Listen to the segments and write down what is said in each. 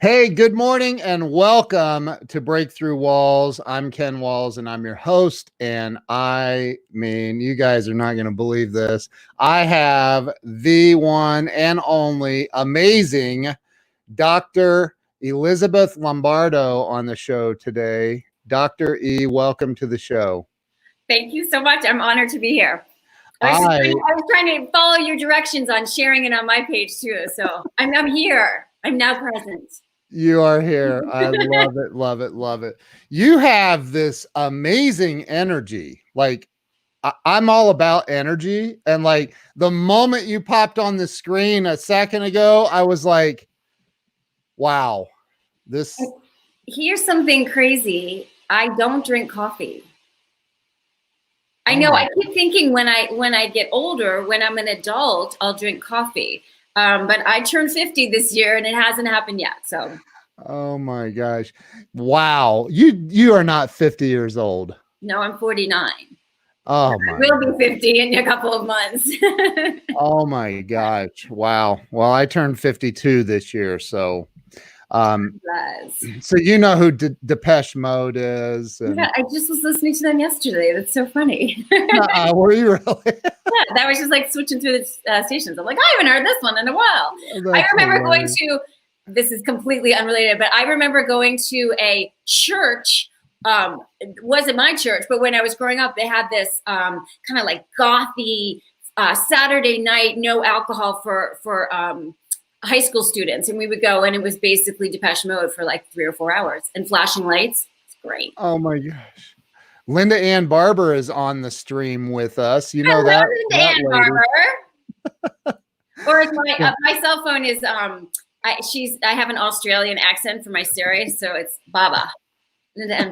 Hey, good morning and welcome to Breakthrough Walls. I'm Ken Walls and I'm your host. And you guys are not going to believe this. I have the one and only amazing Dr. Elizabeth Lombardo on the show today. Dr. E, welcome to the show. Thank you so much. I'm honored to be here. I was trying to follow your directions on sharing it on my page too. So I'm here. I'm now present. You are here. I love it, love it, love it. You have this amazing energy. Like, I'm all about energy. And like the moment you popped on the screen a second ago, I was like, wow, this. Here's something crazy. I don't drink coffee. I know. I keep thinking when I get older, when I'm an adult, I'll drink coffee. But I turned 50 this year and it hasn't happened yet. So. Oh my gosh. Wow. You are not 50 years old. No, I'm 49. Oh my. I will be 50 in a couple of months. Oh my gosh. Wow. Well, I turned 52 this year. So, so you know who Depeche Mode is. And... Yeah, I just was listening to them yesterday. That's so funny. Were you really? Yeah, that was just like switching through the stations. I'm like, I haven't heard this one in a while. I remember going to, this is completely unrelated, but I remember going to a church. It wasn't my church, but when I was growing up, they had this kind of like gothy Saturday night, no alcohol for high school students, and we would go, and it was basically Depeche Mode for like 3 or 4 hours and flashing lights. It's great. Oh my gosh. Linda Ann Barber is on the stream with us. You know that. Linda Ann Barber. Or my cell phone is I have an Australian accent for my Siri, so it's Baba. Linda Ann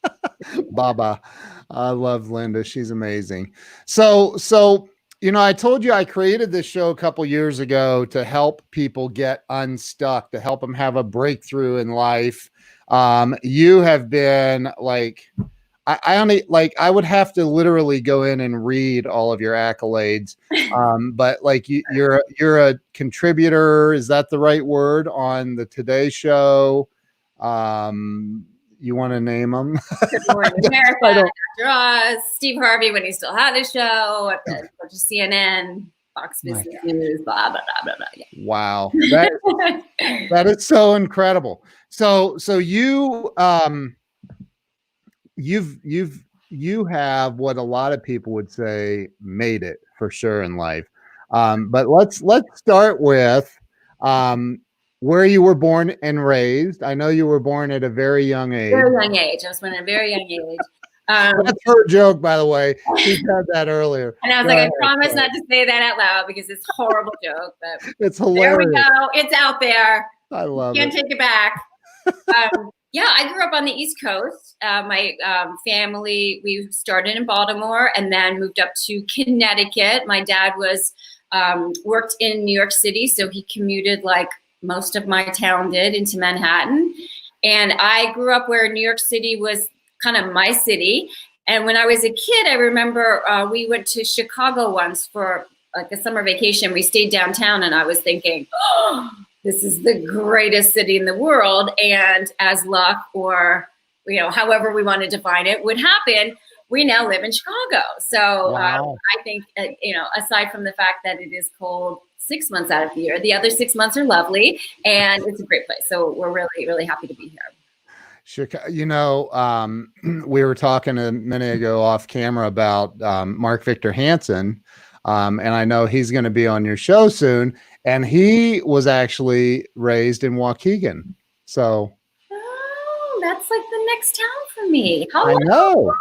Baba. Baba. I love Linda. She's amazing. So you know, I told you I created this show a couple years ago to help people get unstuck, to help them have a breakthrough in life. You have been like, I would have to literally go in and read all of your accolades. But like you're a contributor. Is that the right word on the Today Show? You want to name them? Good Morning America, Dr. Oz, Steve Harvey when he still had his show, at the CNN, Fox Business News, blah, blah, blah, blah, blah. Yeah. Wow. That is so incredible. So you have what a lot of people would say made it for sure in life. But let's start with where you were born and raised. I know you were born at a very young age. Very young age. I was born at a very young age. That's her joke, by the way. She said that earlier. And I was like, I promise not to say that out loud because it's a horrible joke. But it's hilarious. There we go. It's out there. I love Can't take it back. Yeah, I grew up on the East Coast. My family, we started in Baltimore and then moved up to Connecticut. My dad worked in New York City, so he commuted like most of my town did into Manhattan. And I grew up where New York City was kind of my city. And when I was a kid, I remember we went to Chicago once for like a summer vacation. We stayed downtown and I was thinking, oh, this is the greatest city in the world. And as luck or, you know, however we want to define it would happen, we now live in Chicago. So wow. I think, you know, aside from the fact that it is cold 6 months out of the year, the other 6 months are lovely and it's a great place. So we're really, really happy to be here. Chicago, you know, we were talking a minute ago off camera about Mark Victor Hansen. And I know he's going to be on your show soon. And he was actually raised in Waukegan. So. Oh, that's like the next town for me. How I know.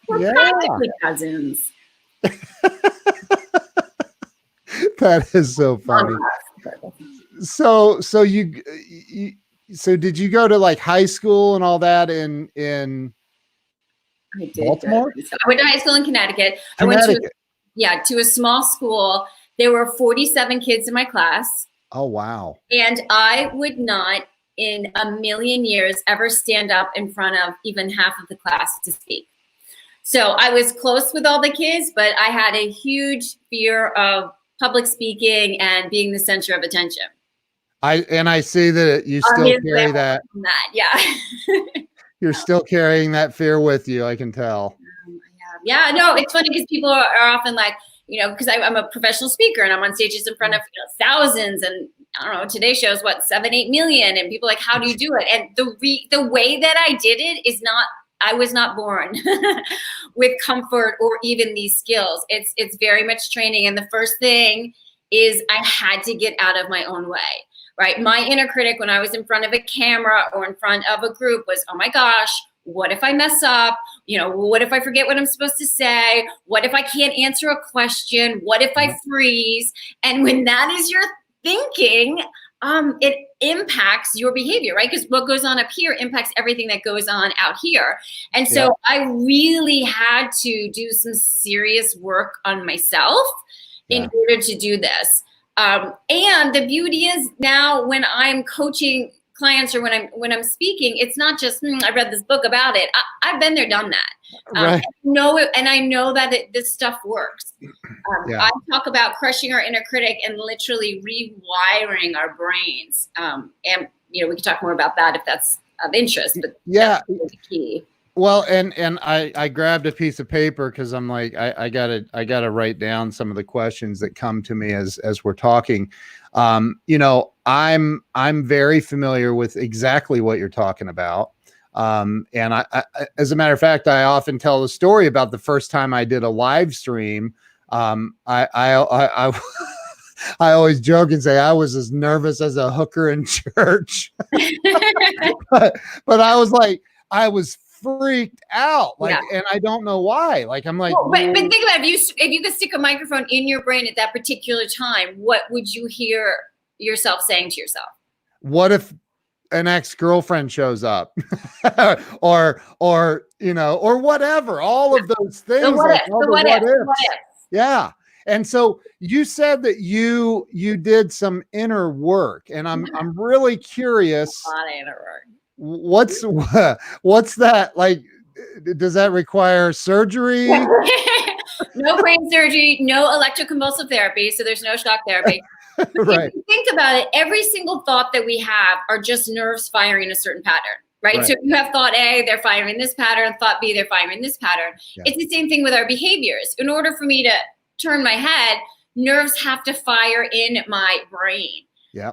We're practically cousins. That is so funny. So did you go to like high school and all that in Baltimore? I went to high school in Connecticut. I went to a small school. There were 47 kids in my class. Oh, wow. And I would not in a million years ever stand up in front of even half of the class to speak. So I was close with all the kids, but I had a huge fear of public speaking and being the center of attention. I see that you still Obviously, carry I'm that. from that. Yeah. You're still carrying that fear with you. I can tell. Yeah, no, it's funny because people are often like, because I'm a professional speaker and I'm on stages in front of thousands, and I don't know, today's show is what, 7-8 million, and people are like, how do you do it? And the way that I did it is not, I was not born with comfort or even these skills. It's very much training. And the first thing is I had to get out of my own way. Right? My inner critic when I was in front of a camera or in front of a group was, oh my gosh, what if I mess up? What if I forget what I'm supposed to say? What if I can't answer a question? What if I freeze? And when that is your thinking, it impacts your behavior, right? Because what goes on up here impacts everything that goes on out here. And so I really had to do some serious work on myself in order to do this. And the beauty is now when I'm coaching clients or when I'm speaking, it's not just I read this book about it. I've been there, done that. Right. I know it, and I know that this stuff works. I talk about crushing our inner critic and literally rewiring our brains. And we can talk more about that if that's of interest. But that's the key. Well, and I grabbed a piece of paper because I'm like, I gotta write down some of the questions that come to me as we're talking. I'm very familiar with exactly what you're talking about. And I as a matter of fact, I often tell the story about the first time I did a live stream. I always joke and say I was as nervous as a hooker in church, but I was like, I was freaked out, and I don't know why. I'm like, but think about it. If you could stick a microphone in your brain at that particular time, what would you hear yourself saying to yourself? What if an ex-girlfriend shows up, or whatever? All of those things. The what if. Yeah. And so you said that you did some inner work, and I'm really curious. A lot of inner work. What's that like? Does that require surgery? No brain surgery, no electroconvulsive therapy, so there's no shock therapy. Right. If you think about it, every single thought that we have are just nerves firing in a certain pattern, right? So if you have thought A, they're firing this pattern, thought B, they're firing this pattern. Yeah. It's the same thing with our behaviors. In order for me to turn my head, nerves have to fire in my brain. Yeah.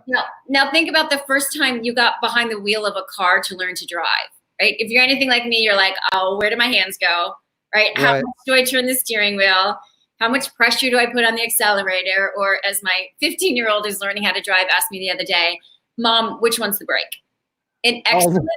Now think about the first time you got behind the wheel of a car to learn to drive, right? If you're anything like me, you're like, oh, where do my hands go, right? How much do I turn the steering wheel? How much pressure do I put on the accelerator? Or as my 15-year-old who's learning how to drive asked me the other day, Mom, which one's the brake? An excellent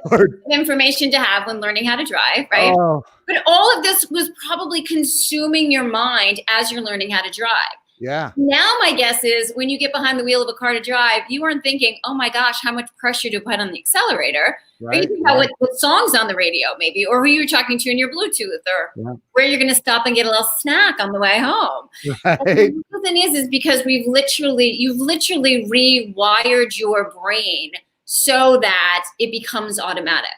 information to have when learning how to drive, right? Oh. But all of this was probably consuming your mind as you're learning how to drive. Yeah. Now my guess is when you get behind the wheel of a car to drive, you aren't thinking, oh my gosh, how much pressure to put on the accelerator. Right. Or you think about what songs on the radio maybe, or who you're talking to in your Bluetooth, or where you're going to stop and get a little snack on the way home. Right. The reason is because you've literally rewired your brain so that it becomes automatic.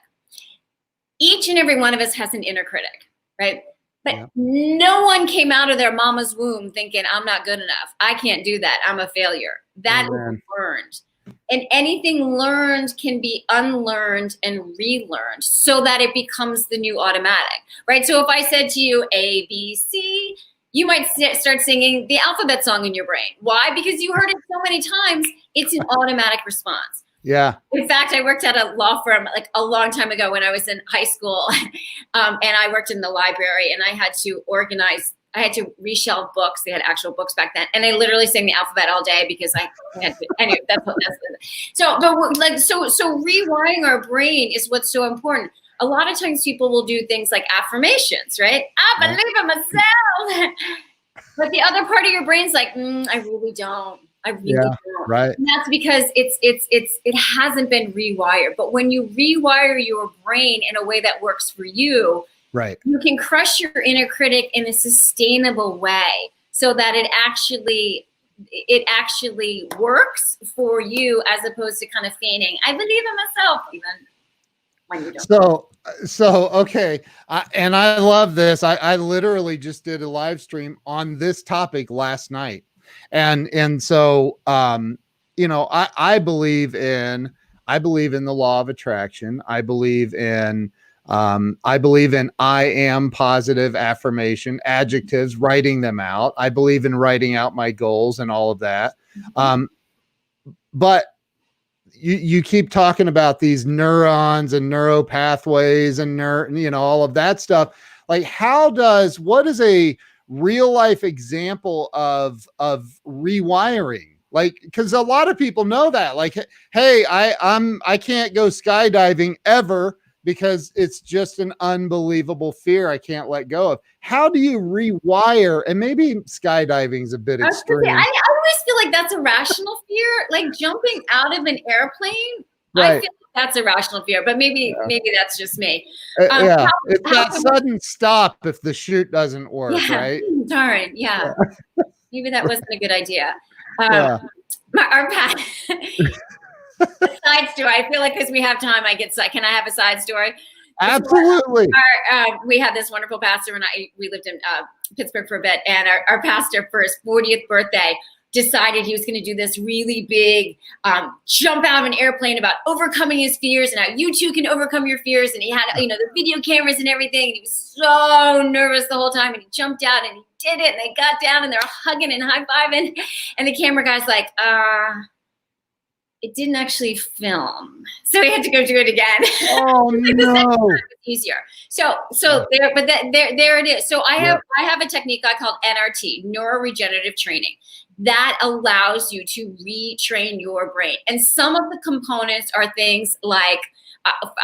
Each and every one of us has an inner critic, right? But no one came out of their mama's womb thinking, I'm not good enough. I can't do that. I'm a failure. That is learned. And anything learned can be unlearned and relearned so that it becomes the new automatic, right? So if I said to you, A, B, C, you might start singing the alphabet song in your brain. Why? Because you heard it so many times, it's an automatic response. Yeah. In fact, I worked at a law firm like a long time ago when I was in high school, and I worked in the library, and I had to reshelve books. They had actual books back then, and I literally sang the alphabet all day because I had to. Anyway, that's so. But so rewiring our brain is what's so important. A lot of times people will do things like affirmations, right? I believe in myself, but the other part of your brain's like, I really don't. I really don't. Right. And that's because it hasn't been rewired. But when you rewire your brain in a way that works for you, right, you can crush your inner critic in a sustainable way so that it actually works for you as opposed to kind of feigning. I believe in myself even when you don't. So okay. And I love this. I literally just did a live stream on this topic last night. And so you know, I believe in the law of attraction. I believe in I am positive affirmation, adjectives, writing them out. I believe in writing out my goals and all of that. But you keep talking about these neurons and neuro pathways and you know, all of that stuff. Like, what is a real life example of rewiring? Like, because a lot of people know that, like, hey, I can't go skydiving ever because it's just an unbelievable fear I can't let go of. How do you rewire? And maybe skydiving is a bit extreme. I always feel like that's a rational fear, like jumping out of an airplane. Right. I feel like that's a rational fear, but maybe that's just me. Yeah, it's that sudden stop if the chute doesn't work, right? Darn, yeah. Maybe that wasn't a good idea. Yeah. Our side story. I feel like because we have time, can I have a side story? Absolutely. We had this wonderful pastor, and we lived in Pittsburgh for a bit, and our pastor for his 40th birthday decided he was going to do this really big jump out of an airplane about overcoming his fears and how you too can overcome your fears. And he had, you know, the video cameras and everything. And he was so nervous the whole time. And he jumped out and he did it. And they got down and they're hugging and high-fiving. And the camera guy's like, it didn't actually film. So we had to go do it again. Oh, no. Easier. So there it is. So I have a technique I call NRT, neuroregenerative training, that allows you to retrain your brain. And some of the components are things like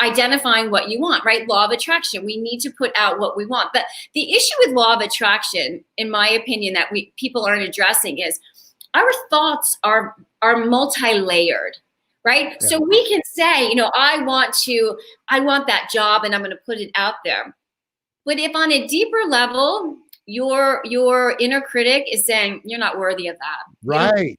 identifying what you want, right? Law of attraction. We need to put out what we want. But the issue with law of attraction, in my opinion, that people aren't addressing is our thoughts are multi-layered, right? Yeah. So we can say, you know, I want that job and I'm going to put it out there. But if on a deeper level, your inner critic is saying you're not worthy of that, right?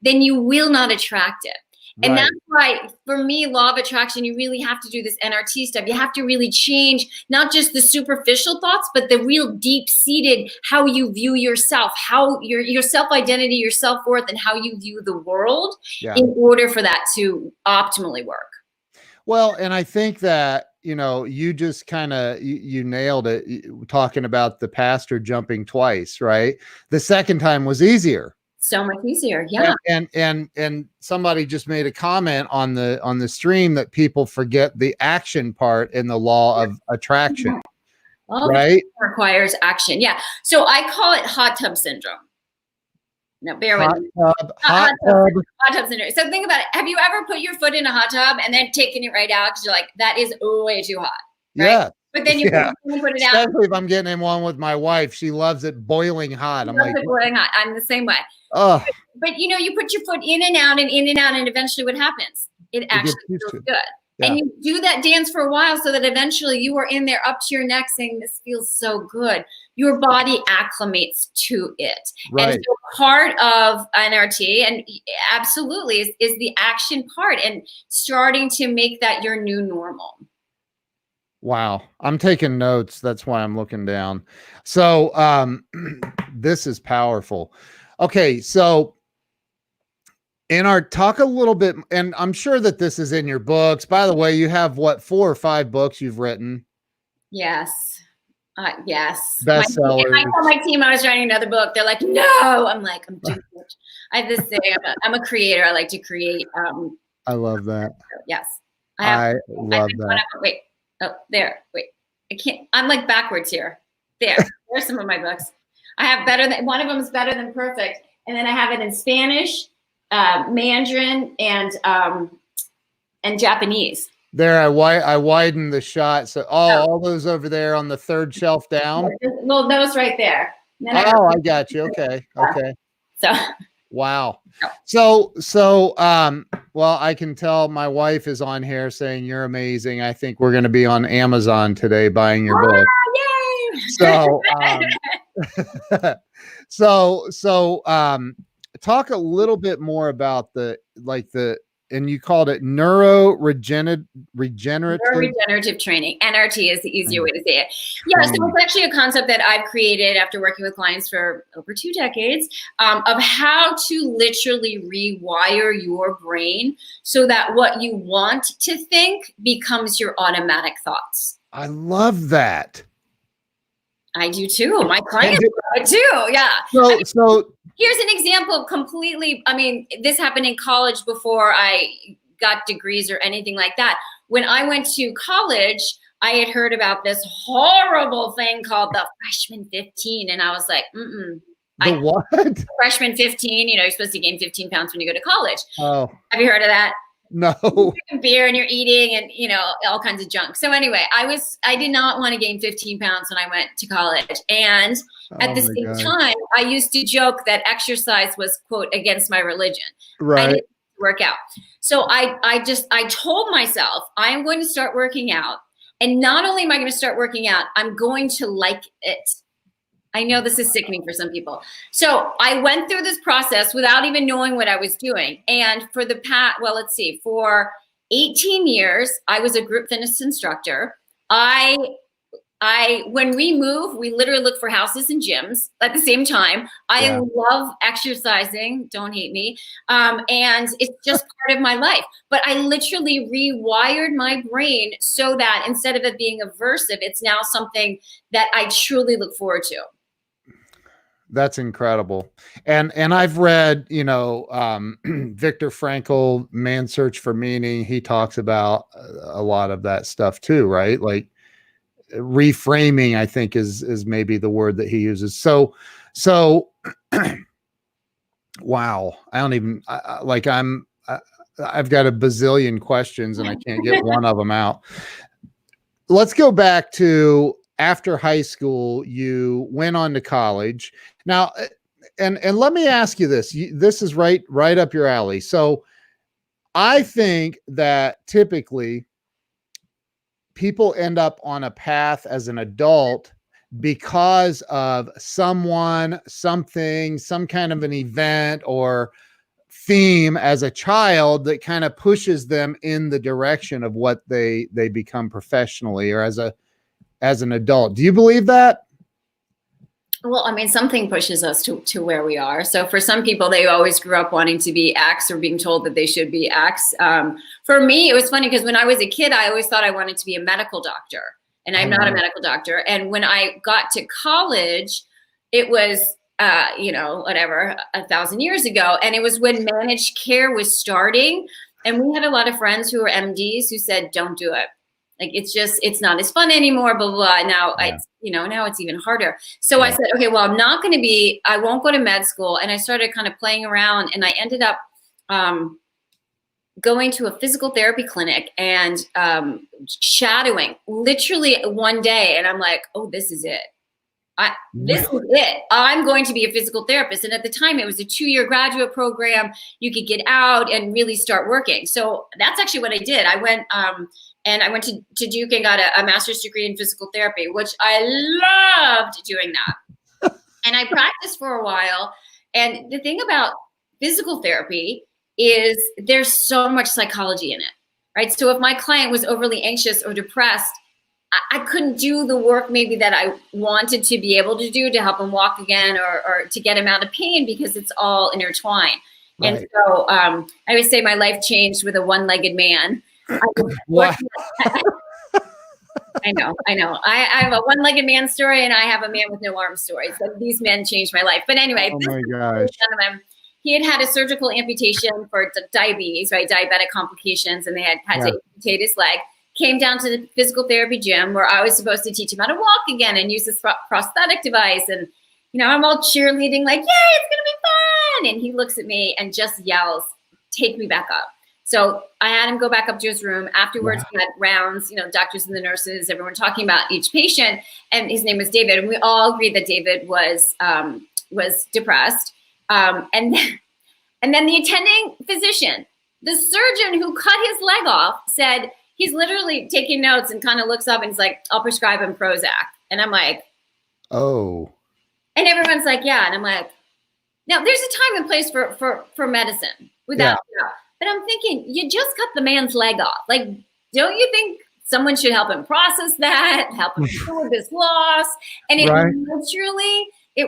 Then you will not attract it. And right. That's why, for me, law of attraction, you really have to do this NRT stuff. You have to really change not just the superficial thoughts, but the real deep-seated how you view yourself, how your self-identity, your self-worth, and how you view the world in order for that to optimally work. Well, and I think that, you know, you just kind of, you nailed it talking about the pastor jumping twice, right? The second time was easier. So much easier. Yeah. And somebody just made a comment on the stream that people forget the action part in the law of attraction. Well, right? It requires action. Yeah. So I call it hot tub syndrome. No, bear with me. Hot tub syndrome. So think about it. Have you ever put your foot in a hot tub and then taken it right out because you're like, that is way too hot? Right? Yeah. But then you put it out. Especially if I'm getting in one with my wife. She loves it boiling hot. I'm like, boiling hot. I'm the same way. Oh. But you know, you put your foot in and out, and eventually what happens? It actually feels good. Yeah. And you do that dance for a while so that eventually you are in there up to your neck saying, this feels so good. Your body acclimates to it. Right. And so part of NRT, and absolutely, is the action part and starting to make that your new normal. Wow. I'm taking notes. That's why I'm looking down. So this is powerful. Okay. So talk a little bit, and I'm sure that this is in your books. By the way, you have 4 or 5 books you've written? Yes. Yes. Bestsellers. I told my team I was writing another book. They're like, no. I'm like, I'm too much. I have this thing. I'm a creator. I like to create. I love that. Yes. I love that. Wait. Oh, there. Wait. I can't. I'm like backwards here. There's some of my books. I have one of them is Better Than Perfect. And then I have it in Spanish, Mandarin, and Japanese. There, I widened the shot. So all those over there on the 3rd shelf down. Well, those right there. I got you. Okay. Okay. So. Wow. So, well, I can tell my wife is on here saying you're amazing. I think we're going to be on Amazon today buying your book. Yay! So, talk a little bit more about the and you called it regenerative. Neuroregenerative training. NRT is the easier way to say it. Yeah, so it's actually a concept that I've created after working with clients for over 2 decades of how to literally rewire your brain so that what you want to think becomes your automatic thoughts. I love that. I do too. My clients do it too. Yeah. So here's an example completely. I mean, this happened in college before I got degrees or anything like that. When I went to college, I had heard about this horrible thing called the freshman 15. And I was like, what? Freshman 15, you're supposed to gain 15 pounds when you go to college. Oh. Have you heard of that? No. You're drinking beer and you're eating and, all kinds of junk. So anyway, I did not want to gain 15 pounds when I went to college. And at the same time, I used to joke that exercise was, quote, against my religion. Right. I didn't work out. So I told myself, I'm going to start working out. And not only am I going to start working out, I'm going to like it. I know this is sickening for some people. So I went through this process without even knowing what I was doing. And for for 18 years, I was a group fitness instructor. When we move, we literally look for houses and gyms at the same time. I love exercising. Don't hate me. And it's just part of my life. But I literally rewired my brain so that instead of it being aversive, it's now something that I truly look forward to. That's incredible. And I've read, Viktor Frankl, Man's Search for Meaning. He talks about a lot of that stuff too, right? Like reframing, I think is maybe the word that he uses. So wow. I've got a bazillion questions and I can't get one of them out. Let's go back to after high school, you went on to college. Now, and let me ask you this. This is right up your alley. So I think that typically people end up on a path as an adult because of someone, something, some kind of an event or theme as a child that kind of pushes them in the direction of what they become professionally or as an adult. Do you believe that? Well, I mean, something pushes us to where we are. So for some people, they always grew up wanting to be X or being told that they should be X. For me, it was funny because when I was a kid, I always thought I wanted to be a medical doctor, and I'm not a medical doctor. And when I got to college, it was, 1,000 years ago. And it was when managed care was starting. And we had a lot of friends who were MDs who said, don't do it. Like, it's not as fun anymore, blah, blah, blah. Now now it's even harder. So I said, okay, well, I won't go to med school. And I started kind of playing around and I ended up going to a physical therapy clinic and shadowing literally one day. And I'm like, oh, this is it. This is it. I'm going to be a physical therapist. And at the time, it was a 2-year graduate program. You could get out and really start working. So that's actually what I did. I went and I went to Duke and got a master's degree in physical therapy, which I loved doing that. And I practiced for a while. And the thing about physical therapy is there's so much psychology in it, right? So if my client was overly anxious or depressed, I couldn't do the work maybe that I wanted to be able to do to help him walk again or to get him out of pain because it's all intertwined. Right. And so I would say my life changed with a one-legged man. I know. I have a one-legged man story and I have a man with no arm story. So these men changed my life. But anyway, he had a surgical amputation for diabetes, right? Diabetic complications, and they had to amputate his leg. Came down to the physical therapy gym where I was supposed to teach him how to walk again and use this prosthetic device. And, I'm all cheerleading like, yay, it's going to be fun. And he looks at me and just yells, take me back up. So I had him go back up to his room. Afterwards, we had rounds, doctors and the nurses, everyone talking about each patient. And his name was David. And we all agreed that David was depressed. And then the attending physician, the surgeon who cut his leg off, said, he's literally taking notes and kind of looks up and he's like, I'll prescribe him Prozac. And I'm like, oh. And everyone's like, yeah. And I'm like, now there's a time and place for medicine without doubt. But And I'm thinking, you just cut the man's leg off. Like, don't you think someone should help him process that, help him deal with this loss? And it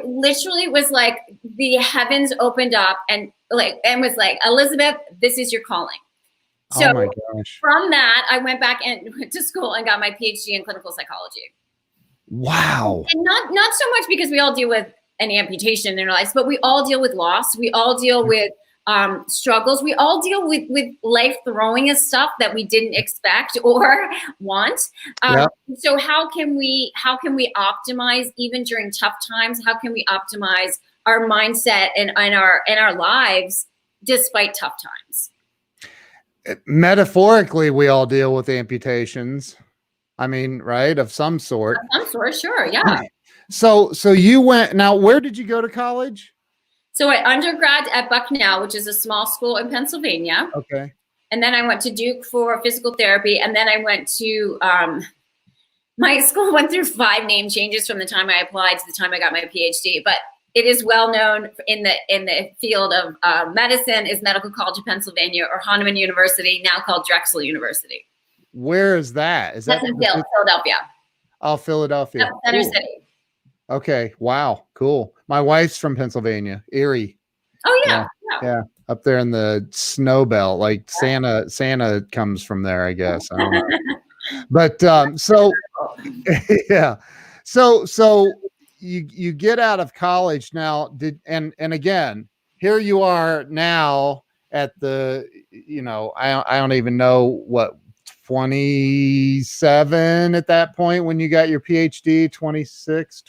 literally was like the heavens opened up and was like, Elizabeth, this is your calling. So oh my gosh. From that, I went back and went to school and got my PhD in clinical psychology. Wow. And not so much because we all deal with an amputation in our lives, but we all deal with loss. We all deal with struggles. We all deal with life throwing us stuff that we didn't expect or want. So how can we optimize even during tough times? How can we optimize our mindset and our lives despite tough times? Metaphorically, we all deal with amputations. I mean, right, of some sort. Of some sort, sure, yeah. So you went. Now, where did you go to college? So I undergrad at Bucknell, which is a small school in Pennsylvania. Okay. And then I went to Duke for physical therapy, and then I went to my school went through 5 name changes from the time I applied to the time I got my PhD, but it is well known in the field of medicine is Medical College of Pennsylvania, or Hahnemann University, now called Drexel University. Where is that? That's in Philadelphia. Oh, Philadelphia. Yep, Center City. Okay. Wow. Cool. My wife's from Pennsylvania, Erie. Oh yeah. Yeah. Up there in the snow belt, like Santa comes from there, I guess. I don't know. But so yeah. So you get out of college now, and again, here you are now at the, I don't even know what, 27 at that point when you got your PhD, 26.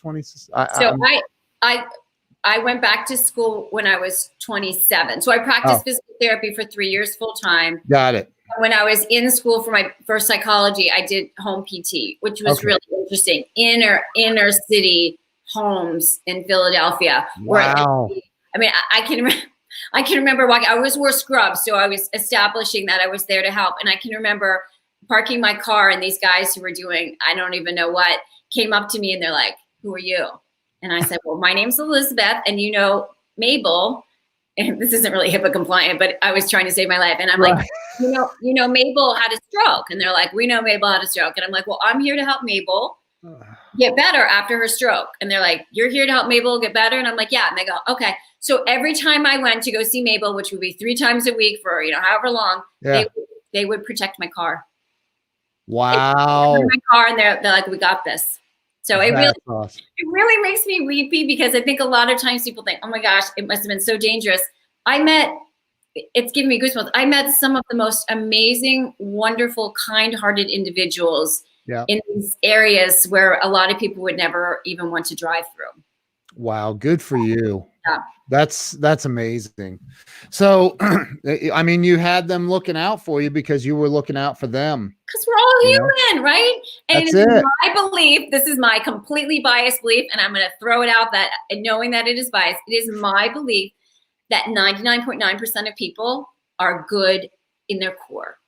I went back to school when I was 27. So I practiced physical therapy for 3 years full time. Got it. When I was in school for psychology, I did home PT, which was really interesting. Inner city homes in Philadelphia. Wow. I can remember walking. I always wore scrubs, so I was establishing that I was there to help. And I can remember parking my car, and these guys who were doing, I don't even know what, came up to me and they're like, "Who are you?" And I said, "Well, my name's Elizabeth, and Mabel." And this isn't really HIPAA compliant, but I was trying to save my life. And I'm like, Mabel had a stroke. And they're like, "We know Mabel had a stroke." And I'm like, "Well, I'm here to help Mabel get better after her stroke." And they're like, "You're here to help Mabel get better?" And I'm like, "Yeah." And they go, "Okay." So every time I went to go see Mabel, which would be 3 times a week for, however long, they would protect my car. Wow. My car, and they're like, "We got this." So awesome. It really makes me weepy, because I think a lot of times people think, "Oh my gosh, it must have been so dangerous." It's giving me goosebumps. I met some of the most amazing, wonderful, kind-hearted individuals in these areas where a lot of people would never even want to drive through. Wow. Good for you. Yeah. That's amazing. So, I mean, you had them looking out for you because you were looking out for them. Because we're all human, right? And That's it. My belief, this is my completely biased belief, and I'm going to throw it out that, knowing that it is biased, it is my belief that 99.9% of people are good in their core.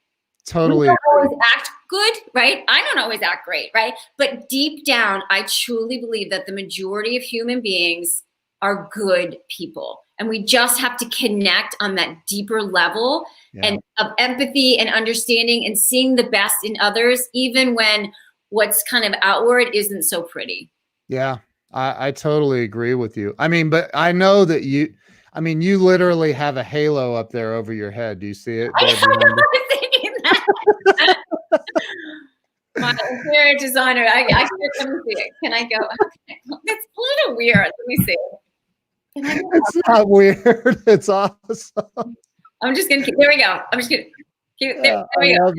Totally. We don't always act good, right? I don't always act great, right? But deep down, I truly believe that the majority of human beings are good people. And we just have to connect on that deeper level and of empathy and understanding and seeing the best in others, even when what's kind of outward isn't so pretty. Yeah, I totally agree with you. I mean, but I know that you literally have a halo up there over your head. Do you see it? I was thinking that. My interior designer, let me see it. Can I go? Okay. It's a little weird. Let me see. It's not weird. It's awesome. I'm just gonna there we go. I'm just gonna keep it. There we go.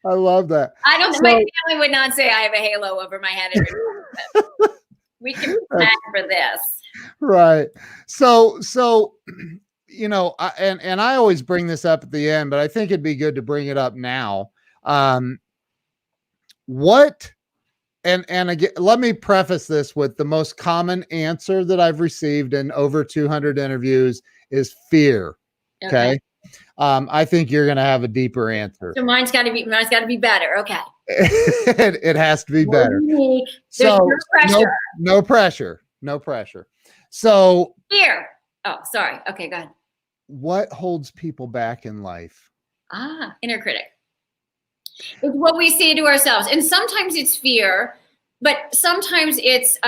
I love that. I don't. My family would not say I have a halo over my head. We can plan for this. Right. So and I always bring this up at the end, but I think it'd be good to bring it up now. And again, let me preface this with the most common answer that I've received in over 200 interviews is fear. Okay. I think you're going to have a deeper answer. So mine's got to be better. Okay. It has to be better. There's no pressure. No pressure. So fear. Oh, sorry. Okay, go ahead. What holds people back in life? Inner critic. It's what we say to ourselves. And sometimes it's fear, but sometimes it's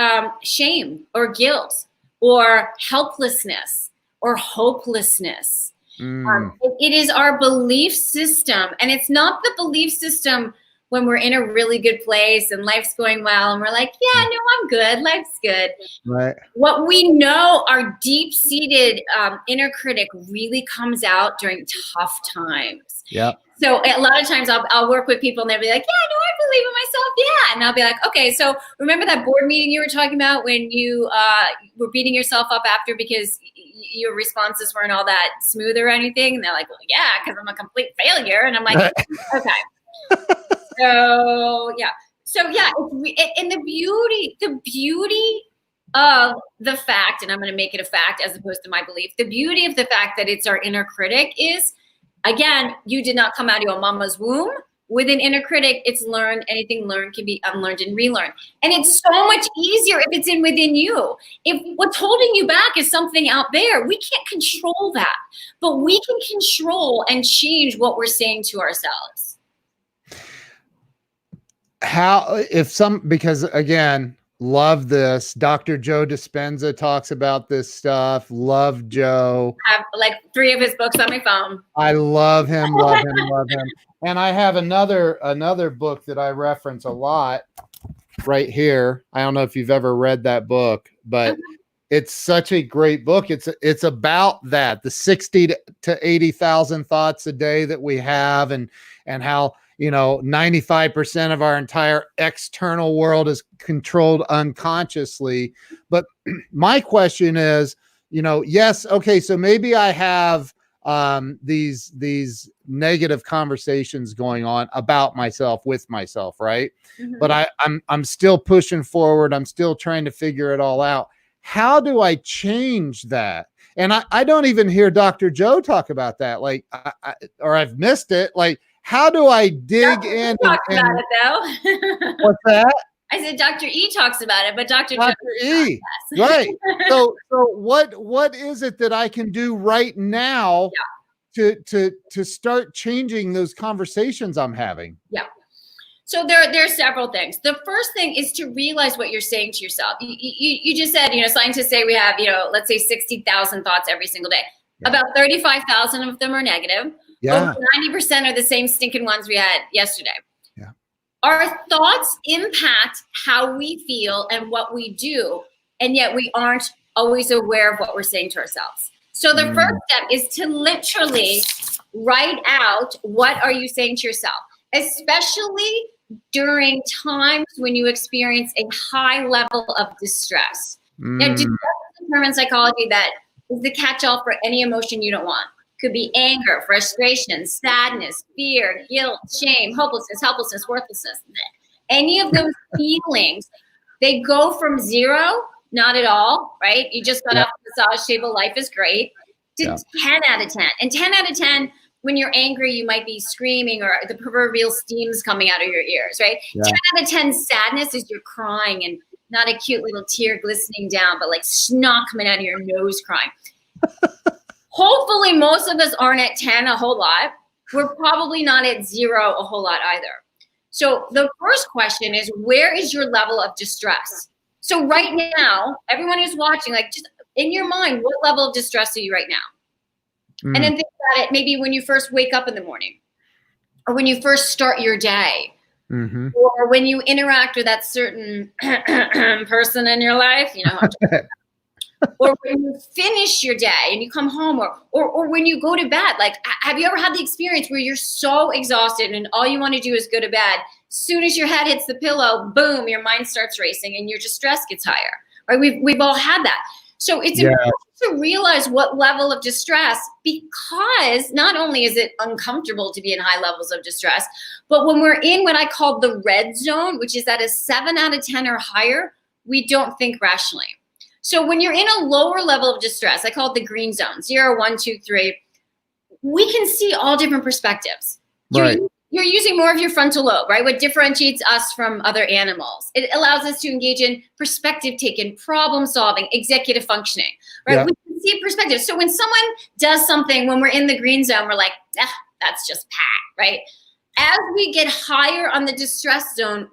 shame or guilt or helplessness or hopelessness. It is our belief system. And it's not the belief system when we're in a really good place and life's going well and we're like, yeah, no, I'm good. Life's good. Right. What we know, our deep-seated inner critic really comes out during tough times. Yeah. So a lot of times I'll work with people and they'll be like, yeah, no, I believe in myself. Yeah. And I'll be like, okay, so remember that board meeting you were talking about when you were beating yourself up after because your responses weren't all that smooth or anything? And they're like, well, yeah, because I'm a complete failure. And I'm like, okay. So yeah. And the beauty of the fact, and I'm going to make it a fact as opposed to my belief, the beauty of the fact that it's our inner critic is, again, you did not come out of your mama's womb with an inner critic. It's learned. Anything learned can be unlearned and relearned. And it's so much easier if it's within you. If what's holding you back is something out there, we can't control that. But we can control and change what we're saying to ourselves. Because again, love this. Dr. Joe Dispenza talks about this stuff. Love Joe. I have like 3 of his books on my phone. I love him, love him. And I have another book that I reference a lot right here. I don't know if you've ever read that book, but it's such a great book. It's about that, the 60 to 80,000 thoughts a day that we have and how 95% of our entire external world is controlled unconsciously. But my question is, yes, okay, so maybe I have these negative conversations going on about myself with myself, right? Mm-hmm. But I'm still pushing forward. I'm still trying to figure it all out. How do I change that? And I don't even hear Dr. Joe talk about that. Like, or I've missed it. Like, how do I dig Dr. in? Talks about it though. What's that? I said Dr. E talks about it, but Dr. E, right? So what is it that I can do right now to start changing those conversations I'm having? Yeah. So there are several things. The first thing is to realize what you're saying to yourself. You just said, scientists say we have, let's say 60,000 thoughts every single day. Yeah. About 35,000 of them are negative. Yeah. Over 90% are the same stinking ones we had yesterday. Yeah. Our thoughts impact how we feel and what we do, and yet we aren't always aware of what we're saying to ourselves. So the first step is to literally write out what are you saying to yourself, especially during times when you experience a high level of distress. Now, distress is a term in psychology that is the catch-all for any emotion you don't want. Could be anger, frustration, sadness, fear, guilt, shame, hopelessness, helplessness, worthlessness. Any of those feelings, they go from 0, not at all, right? You just got off the massage table, life is great, to 10 out of 10. And 10 out of 10, when you're angry, you might be screaming or the proverbial steam's coming out of your ears, right? Yeah. 10 out of 10 sadness is you're crying and not a cute little tear glistening down, but like snot coming out of your nose crying. Hopefully, most of us aren't at 10 a whole lot. We're probably not at 0 a whole lot either. So the first question is, where is your level of distress? So right now, everyone who's watching, like just in your mind, what level of distress are you right now? And then think about it maybe when you first wake up in the morning, or when you first start your day, or when you interact with that certain person in your life, or when you finish your day and you come home, or when you go to bed. Like, have you ever had the experience where you're so exhausted and all you want to do is go to bed? As soon as your head hits the pillow, boom, your mind starts racing and your distress gets higher, right? We've all had that. So it's important to realize what level of distress, because not only is it uncomfortable to be in high levels of distress, but when we're in what I call the red zone, which is at a 7 out of 10 or higher, we don't think rationally. So when you're in a lower level of distress, I call it the green zone, 0, 1, 2, 3, we can see all different perspectives. Right. You're using more of your frontal lobe, right? What differentiates us from other animals. It allows us to engage in perspective taking, problem solving, executive functioning, right? Yeah. We can see perspective. So when someone does something, when we're in the green zone, we're like, that's just pat, right? As we get higher on the distress zone,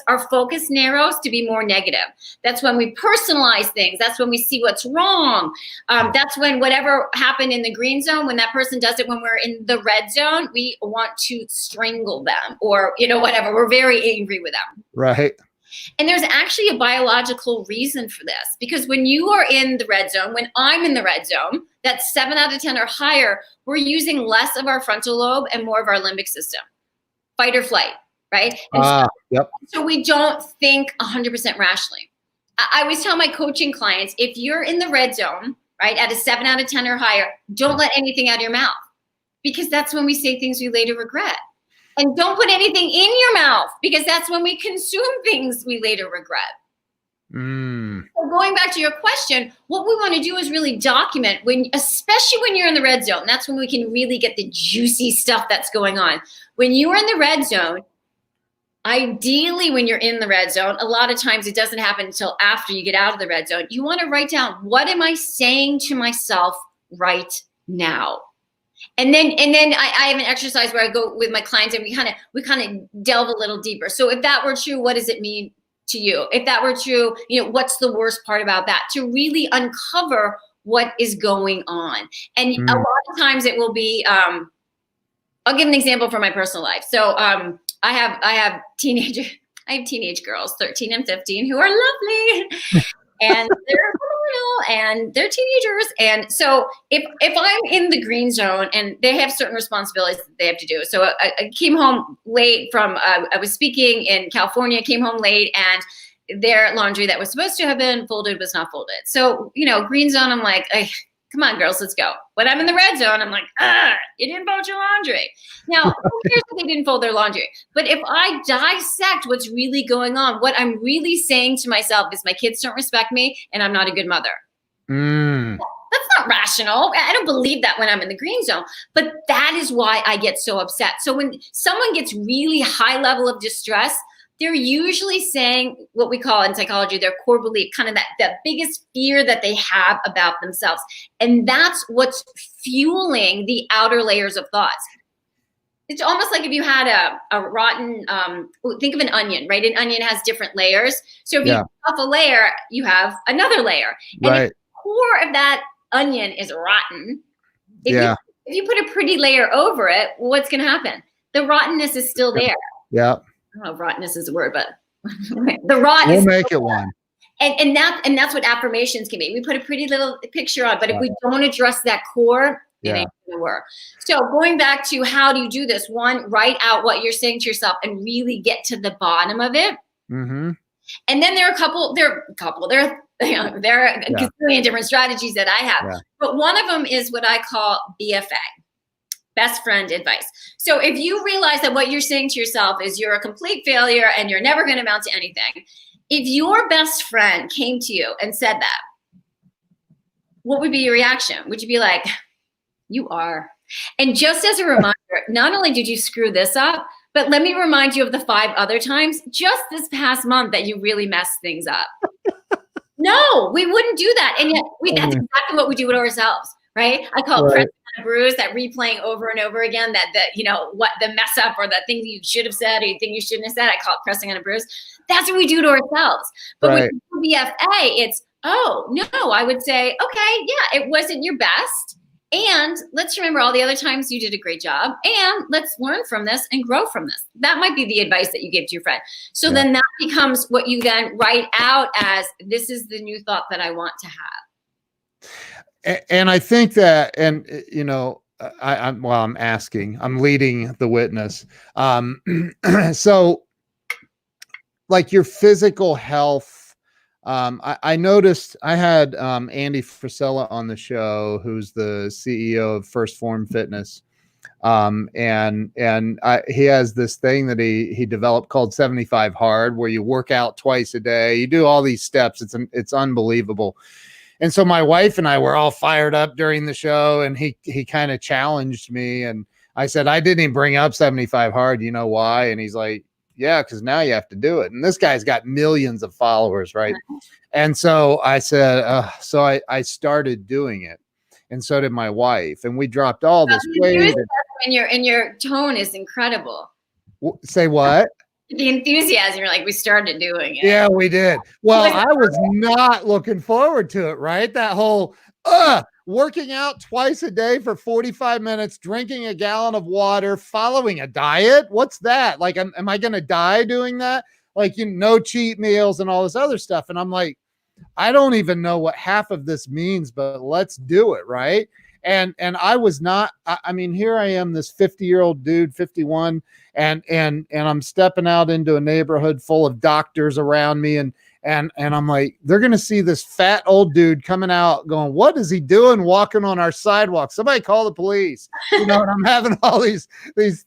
our focus narrows to be more negative. That's when we personalize things. That's when we see what's wrong. That's when whatever happened in the green zone, when that person does it when we're in the red zone, we want to strangle them or, whatever. We're very angry with them. Right. And there's actually a biological reason for this, because when you are in the red zone, when I'm in the red zone, that's 7 out of 10 or higher, we're using less of our frontal lobe and more of our limbic system, fight or flight, right? So we don't think 100% rationally. I always tell my coaching clients, if you're in the red zone, right, at a 7 out of 10 or higher, don't let anything out of your mouth, because that's when we say things we later regret. And don't put anything in your mouth, because that's when we consume things we later regret. So going back to your question, what we want to do is really document especially when you're in the red zone. That's when we can really get the juicy stuff that's going on. When you are in the red zone, ideally when you're in the red zone, a lot of times it doesn't happen until after you get out of the red zone. You want to write down, what am I saying to myself right now? And then I have an exercise where I go with my clients and we kind of delve a little deeper. So if that were true, what does it mean to you? If that were true, what's the worst part about that? To really uncover what is going on. And a lot of times it will be, I'll give an example from my personal life. So I have teenage girls, 13 and 15, who are lovely. And they're and they're teenagers. And so if I'm in the green zone and they have certain responsibilities that they have to do. So I came home late I was speaking in California, came home late, and their laundry that was supposed to have been folded was not folded. So, green zone, I'm like, come on, girls, let's go. When I'm in the red zone, I'm like, you didn't fold your laundry. Now, who cares if they didn't fold their laundry? But if I dissect what's really going on, what I'm really saying to myself is my kids don't respect me and I'm not a good mother. That's not rational. I don't believe that when I'm in the green zone. But that is why I get so upset. So when someone gets really high level of distress, they're usually saying what we call in psychology their core belief, kind of that biggest fear that they have about themselves. And that's what's fueling the outer layers of thoughts. It's almost like if you had a rotten, think of an onion, right? An onion has different layers. So if you cut off a layer, you have another layer. And if the core of that onion is rotten, if you put a pretty layer over it, what's going to happen? The rottenness is still there. Yeah. I don't know if rottenness is a word, but the rot we'll is make it one. And that's what affirmations can be. We put a pretty little picture on, but if we don't address that core, it ain't gonna work. So going back to how do you do this? One, write out what you're saying to yourself and really get to the bottom of it. And then there are a gazillion different strategies that I have. But one of them is what I call BFA. Best friend advice. So if you realize that what you're saying to yourself is you're a complete failure and you're never going to amount to anything, if your best friend came to you and said that, what would be your reaction? Would you be like, you are? And just as a reminder, not only did you screw this up, but let me remind you of the 5 other times just this past month that you really messed things up. No, we wouldn't do that. And yet that's exactly what we do with ourselves, right? I call it pressing on a bruise, that replaying over and over again, what the mess up or the thing you should have said or you think you shouldn't have said. I call it pressing on a bruise. That's what we do to ourselves. But with BFA, it's, I would say, okay, yeah, it wasn't your best. And let's remember all the other times you did a great job. And let's learn from this and grow from this. That might be the advice that you give to your friend. So then that becomes what you then write out as, this is the new thought that I want to have. And I think that, I'm leading the witness. So like your physical health, I noticed I had Andy Frisella on the show, who's the CEO of First Form Fitness. He has this thing that he developed called 75 Hard, where you work out twice a day. You do all these steps. It's unbelievable. And so my wife and I were all fired up during the show, and he kind of challenged me. And I said, I didn't even bring up 75 Hard. You know why? And he's like, yeah, because now you have to do it. And this guy's got millions of followers, right? And so I said, I started doing it. And so did my wife. And we dropped all this weight. and your tone is incredible. Say what? The enthusiasm. You're like, we started doing it. Yeah, we did. Well, I was not looking forward to it, right? That whole working out twice a day for 45 minutes, drinking a gallon of water, following a diet. What's that? Like, am I going to die doing that? Like, no cheat meals and all this other stuff. And I'm like, I don't even know what half of this means, but let's do it, right? And I was not, I mean, here I am, this 50-year-old dude, 51, and I'm stepping out into a neighborhood full of doctors around me, and I'm like, they're gonna see this fat old dude coming out going, what is he doing walking on our sidewalk? Somebody call the police. And I'm having all these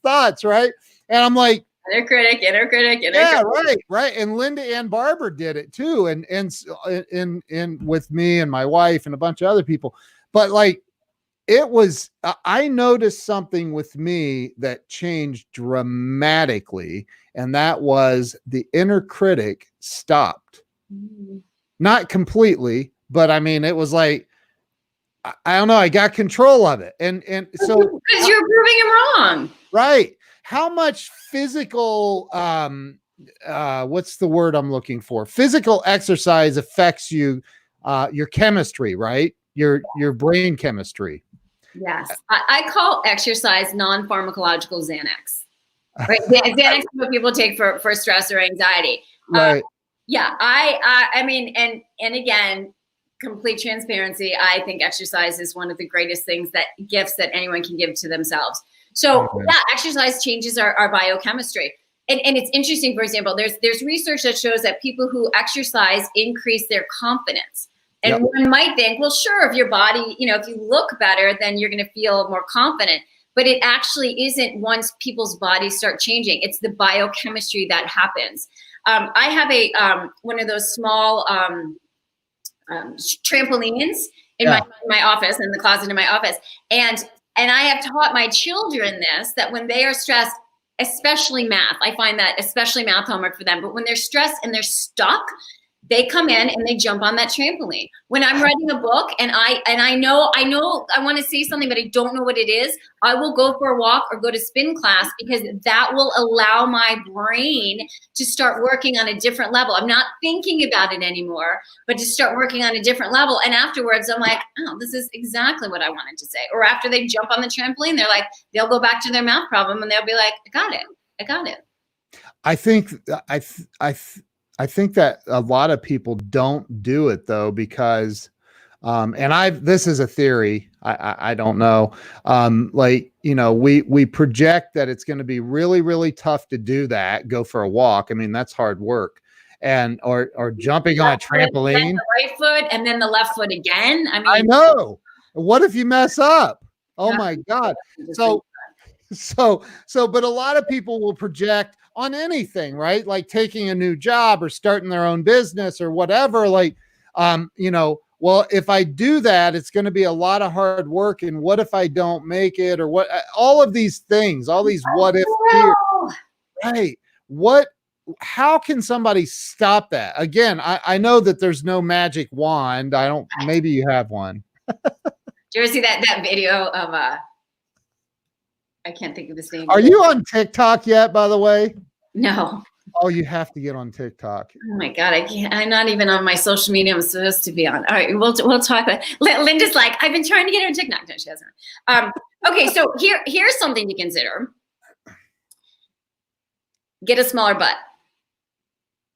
thoughts, right? And I'm like, inner critic. Yeah, right. And Linda Ann Barber did it too, and in with me and my wife and a bunch of other people. But like, it was, I noticed something with me that changed dramatically, and that was the inner critic stopped. Not completely, but I mean, it was like, I don't know, I got control of it. And so because you're proving him wrong. Right. How much physical, what's the word I'm looking for? Physical exercise affects you, your chemistry, right? Your brain chemistry. Yes. I call exercise non-pharmacological Xanax. Right? Xanax is what people take for stress or anxiety. Right. Yeah. I mean, and again, complete transparency. I think exercise is one of the greatest gifts that anyone can give to themselves. So yeah, exercise changes our biochemistry. And it's interesting, for example, there's research that shows that people who exercise increase their confidence. And one might think, well, sure, if your body, if you look better, then you're going to feel more confident. But it actually isn't once people's bodies start changing. It's the biochemistry that happens. I have one of those small trampolines in my office, in the closet in my office. And I have taught my children this, that when they are stressed, especially math, I find that especially math homework for them, but when they're stressed and they're stuck, they come in and they jump on that trampoline. When I'm writing a book and I know I want to say something, but I don't know what it is, I will go for a walk or go to spin class, because that will allow my brain to start working on a different level. I'm not thinking about it anymore, but to start working on a different level. And afterwards, I'm like, oh, this is exactly what I wanted to say. Or after they jump on the trampoline, they'll go back to their math problem and they'll be like, I got it. I think that a lot of people don't do it though, because, this is a theory. I don't know. We project that it's going to be really, really tough to do that. Go for a walk. I mean, that's hard work. Or jumping on a trampoline. The right foot and then the left foot again. I mean, I know. What if you mess up? Oh my God. But a lot of people will project on anything, right? Like taking a new job or starting their own business or whatever. Like, well, if I do that, it's going to be a lot of hard work. And what if I don't make it, or what, all of these things, all these what if fears, right? How can somebody stop that? Again, I know that there's no magic wand. Maybe you have one. Did you ever see that video of, I can't think of his name. Are you on TikTok yet, by the way? No. Oh, you have to get on TikTok. Oh my God, I can't. I'm not even on my social media I'm supposed to be on. All right, we'll talk about it. Linda's like, I've been trying to get her on TikTok. No, she hasn't. Okay, so here's something to consider. Get a smaller butt.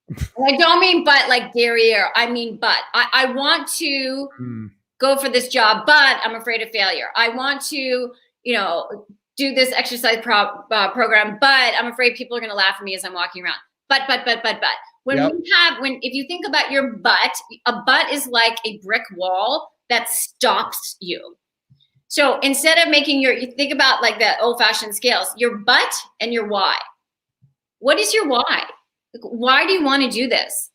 And I don't mean butt like derriere. I mean butt. I want to go for this job, but I'm afraid of failure. I want to, do this exercise program, but I'm afraid people are going to laugh at me as I'm walking around. But. If you think about your butt, a butt is like a brick wall that stops you. So instead of you think about like the old fashioned scales, your butt and your why. What is your why? Why do you want to do this?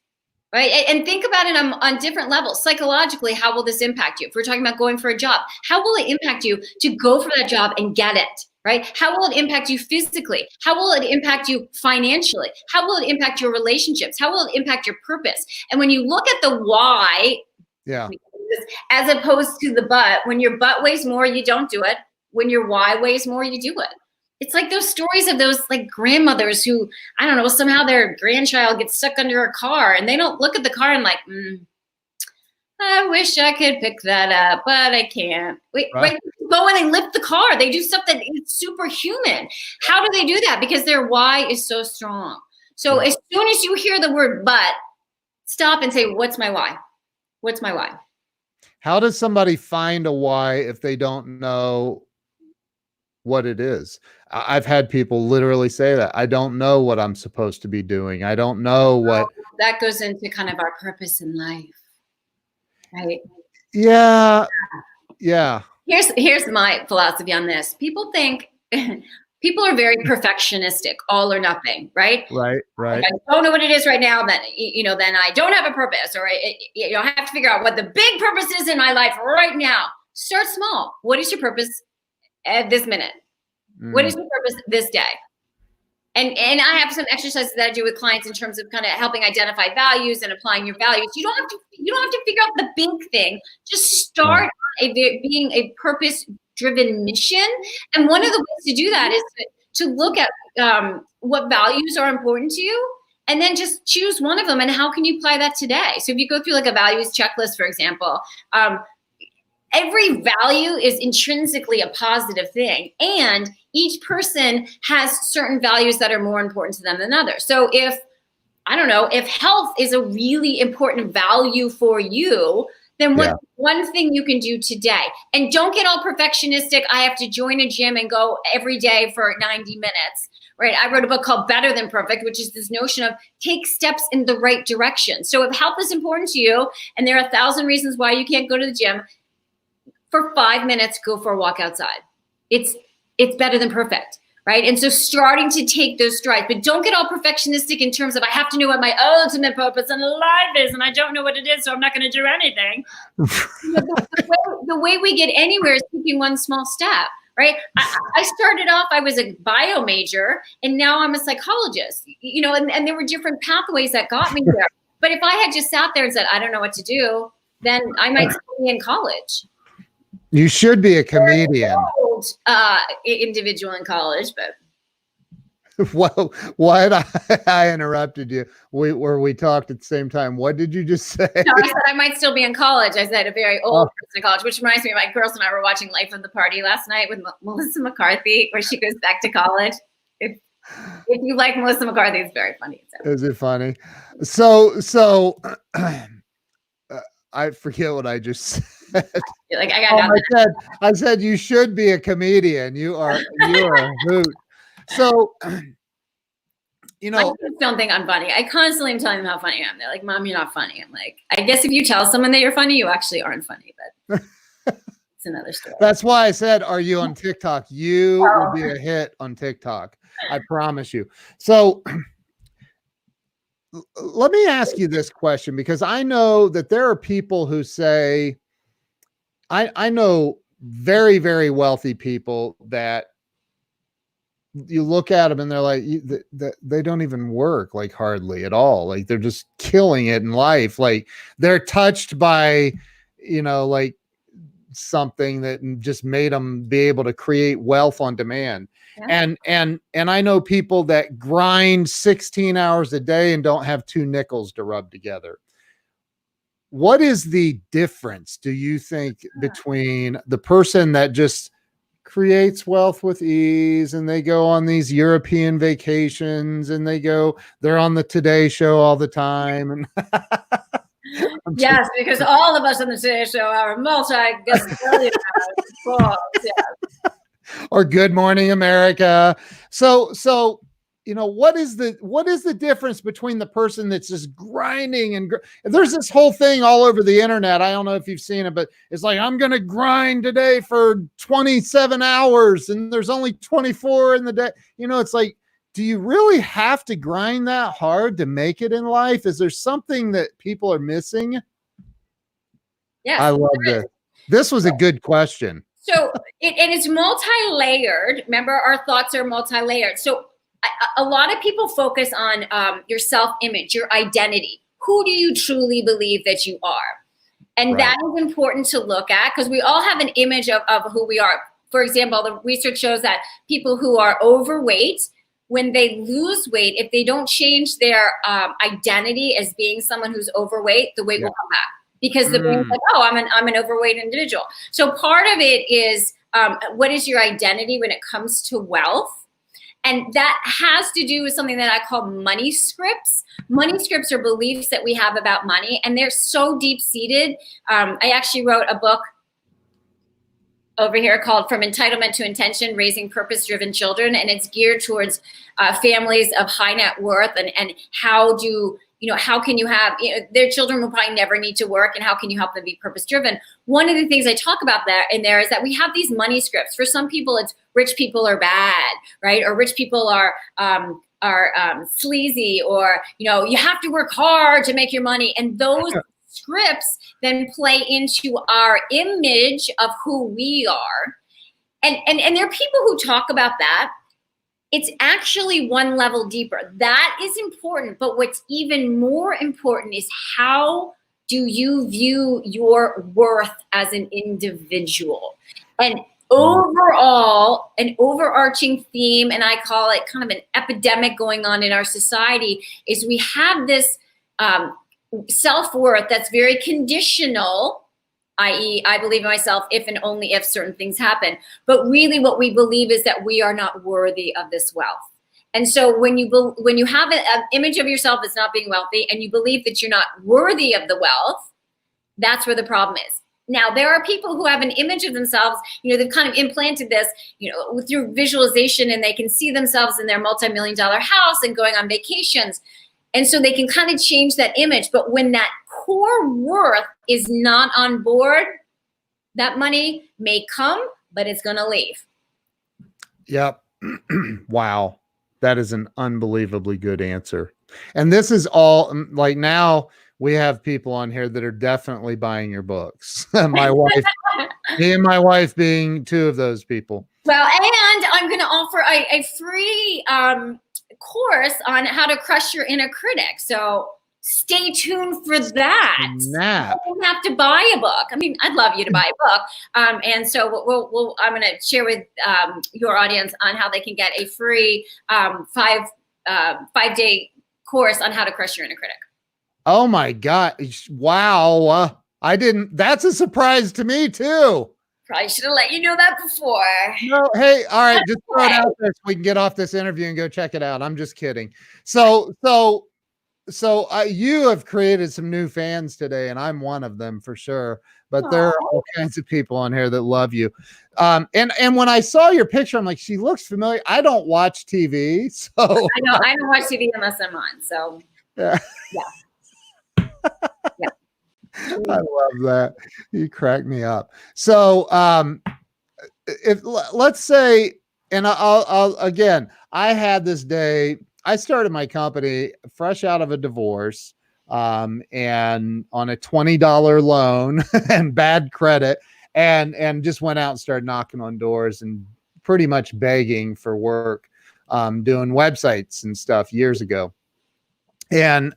Right? And think about it on different levels. Psychologically, how will this impact you? If we're talking about going for a job, how will it impact you to go for that job and get it? Right? How will it impact you physically? How will it impact you financially? How will it impact your relationships? How will it impact your purpose? And when you look at the why, as opposed to the butt, when your butt weighs more, you don't do it. when your why weighs more, you do it. It's like those stories of those like grandmothers who, I don't know, somehow their grandchild gets stuck under a car and they don't look at the car and like, I wish I could pick that up, but I can't. Wait, right. Go in and lift the car. They do stuff that is superhuman. How do they do that? Because their why is so strong. So as soon as you hear the word but, stop and say, what's my why? What's my why? How does somebody find a why if they don't know what it is? I've had people literally say that. I don't know what I'm supposed to be doing. I don't know what. That goes into kind of our purpose in life, right? Yeah. Yeah. Here's my philosophy on this. People think people are very perfectionistic, all or nothing, right? Right. If I don't know what it is right now, then then I don't have a purpose, or I have to figure out what the big purpose is in my life right now. Start small. What is your purpose at this minute? What is your purpose this day? And I have some exercises that I do with clients in terms of kind of helping identify values and applying your values. You don't have to figure out the big thing. Just start being a purpose-driven mission. And one of the ways to do that is to look at what values are important to you, and then just choose one of them. And how can you apply that today? So if you go through like a values checklist, for example, every value is intrinsically a positive thing, and each person has certain values that are more important to them than others. So if health is a really important value for you, then what's one thing you can do today? And don't get all perfectionistic. I have to join a gym and go every day for 90 minutes, right? I wrote a book called Better Than Perfect, which is this notion of take steps in the right direction. So if health is important to you, and there are 1,000 reasons why you can't go to the gym, for 5 minutes, go for a walk outside. It's better than perfect, right? And so starting to take those strides, but don't get all perfectionistic in terms of I have to know what my ultimate purpose in life is, and I don't know what it is, so I'm not going to do anything. The way we get anywhere is taking one small step, right? I started off, I was a bio major, and now I'm a psychologist, and there were different pathways that got me there. But if I had just sat there and said, I don't know what to do, then I might still be in college. You should be a comedian. Individual in college, but well, what I interrupted you. We talked at the same time. What did you just say? No, I said I might still be in college. I said a very old person in college, which reminds me, my girls and I were watching Life of the Party last night with Melissa McCarthy, where she goes back to college. If you like Melissa McCarthy, it's very funny. So. Is it funny? So I forget what I just said. Like I said you should be a comedian. You are a hoot. So my kids don't think I'm funny. I constantly am telling them how funny I am. They're like, Mom, you're not funny. I'm like, I guess if you tell someone that you're funny, you actually aren't funny, but it's another story. That's why I said, are you on TikTok? You will be a hit on TikTok. I promise you. So let me ask you this question, because I know that there are people who say, I know very, very wealthy people that you look at them and they're like, they don't even work like hardly at all. Like they're just killing it in life. Like they're touched by, like something that just made them be able to create wealth on demand. Yeah. And I know people that grind 16 hours a day and don't have 2 nickels to rub together. What is the difference, do you think, between the person that just creates wealth with ease and they go on these European vacations and they're on the Today Show all the time? And yes, because all of us on the Today Show are multi-billionaires. Or Good Morning America. So what is the difference between the person that's just grinding and there's this whole thing all over the internet. I don't know if you've seen it, but it's like, I'm going to grind today for 27 hours and there's only 24 in the day. It's like, do you really have to grind that hard to make it in life? Is there something that people are missing? Yes. I love this. This was a good question. So it's multi-layered. Remember, our thoughts are multi-layered. So a lot of people focus on your self-image, your identity. Who do you truly believe that you are? And that is important to look at, because we all have an image of who we are. For example, the research shows that people who are overweight, when they lose weight, if they don't change their identity as being someone who's overweight, the weight will come back, because the brain's like, oh, I'm an overweight individual. So part of it is what is your identity when it comes to wealth? And that has to do with something that I call money scripts. Money scripts are beliefs that we have about money, and they're so deep-seated. I actually wrote a book over here called From Entitlement to Intention, Raising Purpose-Driven Children, and it's geared towards families of high net worth, and how can you have, their children will probably never need to work, and how can you help them be purpose-driven? One of the things I talk about there is that we have these money scripts. For some people, it's rich people are bad, right? Or rich people are sleazy, or, you have to work hard to make your money. And those scripts then play into our image of who we are. And there are people who talk about that. It's actually one level deeper. That is important, but what's even more important is, how do you view your worth as an individual? And overall, an overarching theme, and I call it kind of an epidemic going on in our society, is we have this self-worth that's very conditional, i.e., I believe in myself if and only if certain things happen. But really what we believe is that we are not worthy of this wealth. And so when you have an image of yourself as not being wealthy, and you believe that you're not worthy of the wealth, that's where the problem is. Now, there are people who have an image of themselves, they've kind of implanted this, through visualization, and they can see themselves in their multi-million-dollar house and going on vacations. And so they can kind of change that image. But when that core worth is not on board, that money may come, but it's going to leave. Yep. Wow. That is an unbelievably good answer. And this is all, like, now we have people on here that are definitely buying your books. My wife, me and my wife being two of those people. Well, and I'm going to offer a free course on how to crush your inner critic. So stay tuned for that. You don't have to buy a book. I mean, I'd love you to buy a book. And so I'm going to share with your audience on how they can get a free 5-day course on how to crush your inner critic. Oh my God. Wow. That's a surprise to me too. Probably should have let you know that before. No, hey, all right, just throw it out there so we can get off this interview and go check it out. I'm just kidding. So you have created some new fans today, and I'm one of them for sure. But there are all kinds of people on here that love you. And when I saw your picture, I'm like, she looks familiar. I don't watch TV, so I don't watch TV unless I'm on. So yeah. I love that. You crack me up. So, let's say, and I'll again, I had this day, I started my company fresh out of a divorce, and on a $20 loan and bad credit, and just went out and started knocking on doors and pretty much begging for work, doing websites and stuff years ago. And,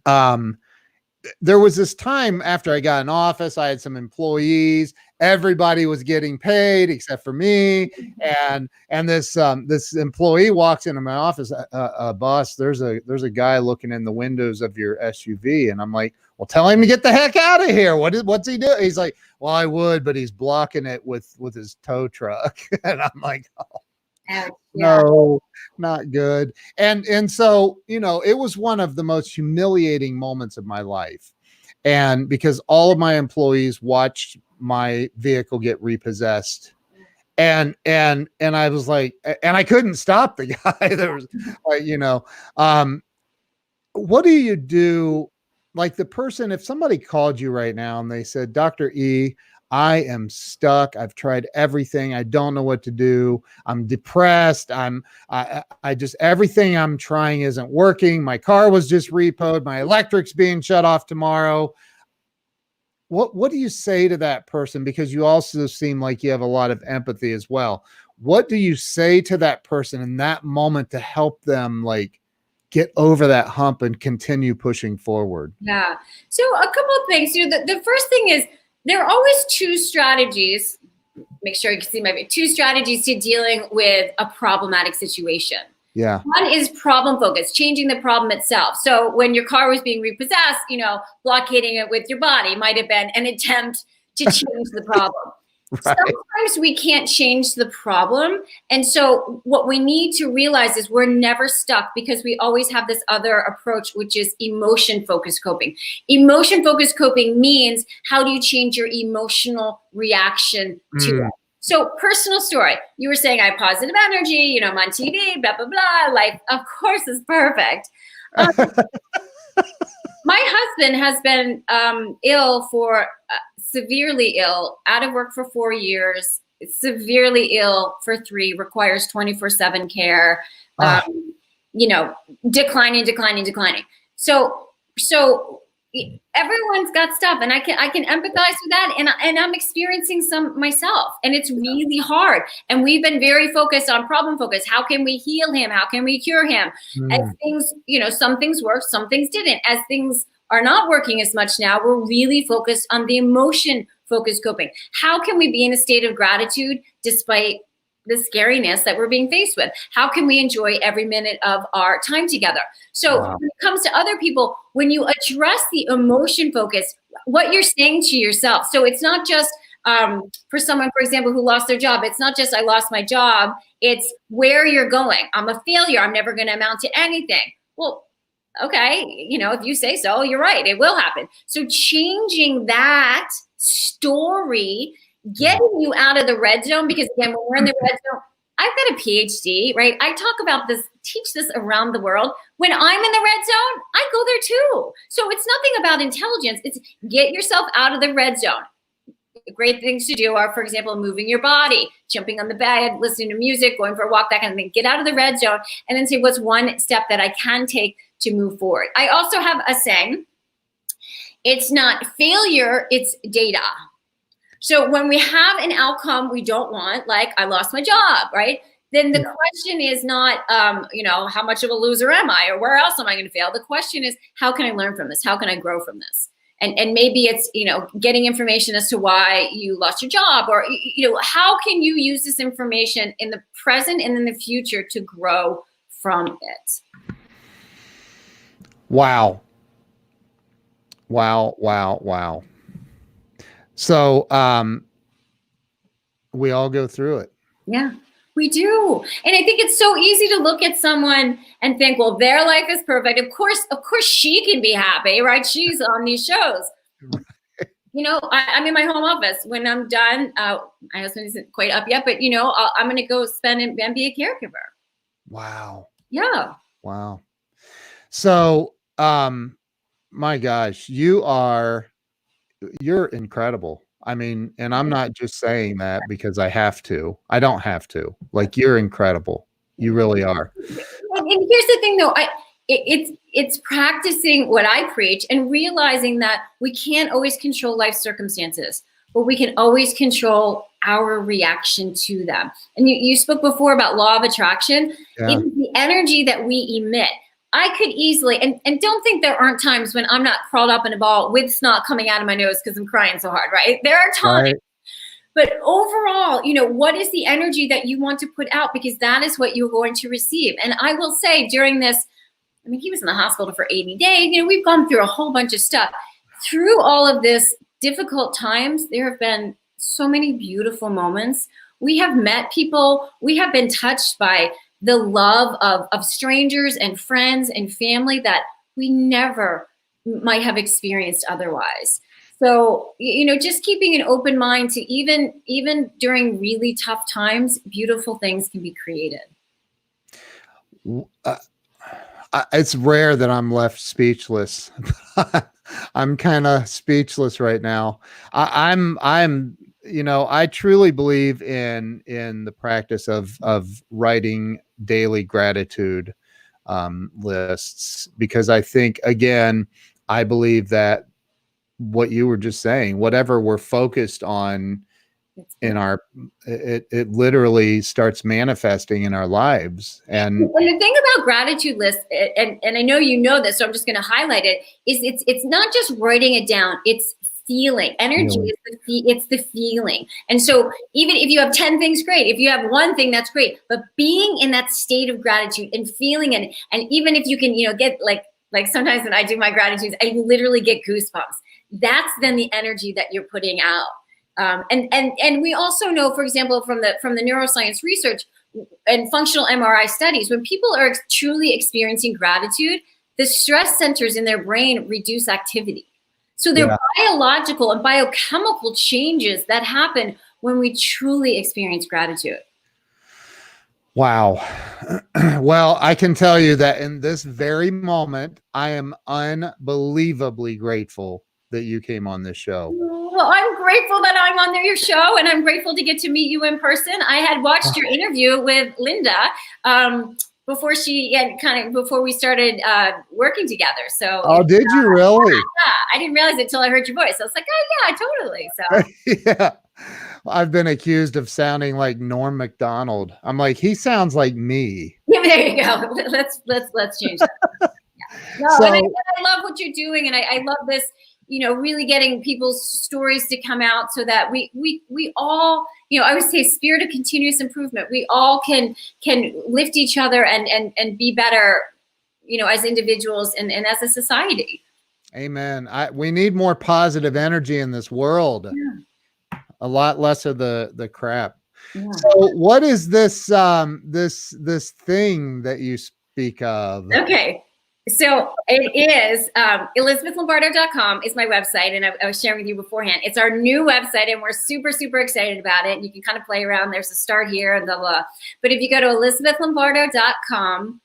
there was this time after I got in office, I had some employees, everybody was getting paid except for me. And this employee walks into my office, boss, there's a guy looking in the windows of your SUV. And I'm like, well, tell him to get the heck out of here. What's he doing? He's like, well, I would, but he's blocking it with his tow truck. And I'm like, oh. No, not good. And so, it was one of the most humiliating moments of my life. And because all of my employees watched my vehicle get repossessed, and I was like, and I couldn't stop the guy. There was like, what do you do? Like the person, if somebody called you right now and they said, Dr. E, I am stuck. I've tried everything. I don't know what to do. I'm depressed. I just, everything I'm trying isn't working. My car was just repoed. My electric's being shut off tomorrow. What do you say to that person? Because you also seem like you have a lot of empathy as well. What do you say to that person in that moment to help them like get over that hump and continue pushing forward? Yeah. So a couple of things. The first thing is, there are always two strategies make sure you can see my 2 strategies to dealing with a problematic situation. Yeah. One is problem focused, changing the problem itself. So when your car was being repossessed, blockading it with your body might have been an attempt to change the problem. Right. Sometimes we can't change the problem. And so what we need to realize is we're never stuck because we always have this other approach, which is emotion-focused coping. Emotion-focused coping means how do you change your emotional reaction to it? So personal story, you were saying I have positive energy, I'm on TV, blah, blah, blah. Life, of course, is perfect. My husband has been ill for severely ill, out of work for 4 years, severely ill for 3, requires 24/7 care, declining. So everyone's got stuff, and I can empathize with that, and I'm experiencing some myself, and it's really hard. And we've been very focused on problem focus. How can we heal him? How can we cure him? As things, some things worked, some things didn't. As things are not working as much now, we're really focused on the emotion-focused coping. How can we be in a state of gratitude despite the scariness that we're being faced with? How can we enjoy every minute of our time together? So when it comes to other people, when you address the emotion focus, what you're saying to yourself, so it's not just for someone, for example, who lost their job, it's not just I lost my job, it's where you're going. I'm a failure. I'm never going to amount to anything. Well, okay, if you say so, you're right. It will happen. So changing that story, getting you out of the red zone, because again, when we're in the red zone, I've got a PhD, right? I talk about this, teach this around the world. When I'm in the red zone, I go there too. So it's nothing about intelligence. It's get yourself out of the red zone. Great things to do are, for example, moving your body, jumping on the bed, listening to music, going for a walk, that kind of thing. Get out of the red zone and then say, what's one step that I can take to move forward? I also have a saying, it's not failure, it's data. So when we have an outcome we don't want, like I lost my job, right? Then the question is not, how much of a loser am I, or where else am I going to fail? The question is, how can I learn from this? How can I grow from this? And maybe it's, getting information as to why you lost your job, or, how can you use this information in the present and in the future to grow from it? Wow. So we all go through it. Yeah, we do. And I think it's so easy to look at someone and think, well, their life is perfect. Of course she can be happy, right? She's on these shows. I'm in my home office. When I'm done, my husband isn't quite up yet, but I'm going to go spend and be a caregiver. Wow. Yeah. Wow. So, my gosh, you're incredible. I mean, and I'm not just saying that because I have to. I don't have to. Like, you're incredible. You really are. And here's the thing, though. It's practicing what I preach and realizing that we can't always control life circumstances, but we can always control our reaction to them. And you spoke before about law of attraction. Yeah. It is the energy that we emit. I could easily, and don't think there aren't times when I'm not crawled up in a ball with snot coming out of my nose because I'm crying so hard, right? There are times. Right. But overall, what is the energy that you want to put out? Because that is what you're going to receive. And I will say during this, he was in the hospital for 80 days. We've gone through a whole bunch of stuff. Through all of this difficult times, there have been so many beautiful moments. We have met people. We have been touched by the love of strangers and friends and family that we never might have experienced otherwise. So, just keeping an open mind to even during really tough times, beautiful things can be created. It's rare that I'm left speechless. I'm kind of speechless right now. I truly believe in the practice of writing daily gratitude lists, because I think, again, I believe that what you were just saying, whatever we're focused on it literally starts manifesting in our lives. And the thing about gratitude lists, and I know you know this, so I'm just going to highlight it, is it's not just writing it down, it's feeling. Energy is it's the feeling. And so even if you have 10 things, great. If you have one thing, that's great. But being in that state of gratitude and feeling it, and even if you can, get like sometimes when I do my gratitudes, I literally get goosebumps. That's then the energy that you're putting out. And we also know, for example, from the neuroscience research and functional MRI studies, when people are truly experiencing gratitude, the stress centers in their brain reduce activity. So there are biological and biochemical changes that happen when we truly experience gratitude. Wow. Well, I can tell you that in this very moment, I am unbelievably grateful that you came on this show. Well, I'm grateful that I'm on your show, and I'm grateful to get to meet you in person. I had watched your interview with Linda before we started working together. So, did you really? Yeah, I didn't realize it until I heard your voice. I was like, oh yeah, totally. So yeah, I've been accused of sounding like Norm Macdonald. I'm like, he sounds like me. Yeah, there you go. Let's change that. Yeah. No, and I love what you're doing, and I love this. Really getting people's stories to come out so that we all, I always say spirit of continuous improvement. We all can lift each other and be better, as individuals and as a society. Amen. We need more positive energy in this world. Yeah. A lot less of the crap. Yeah. So what is this this thing that you speak of? Okay. So it is ElizabethLombardo.com is my website, and I was sharing with you beforehand. It's our new website, and we're super, super excited about it. And you can kind of play around. There's a start here and blah, blah. But if you go to ElizabethLombardo.com,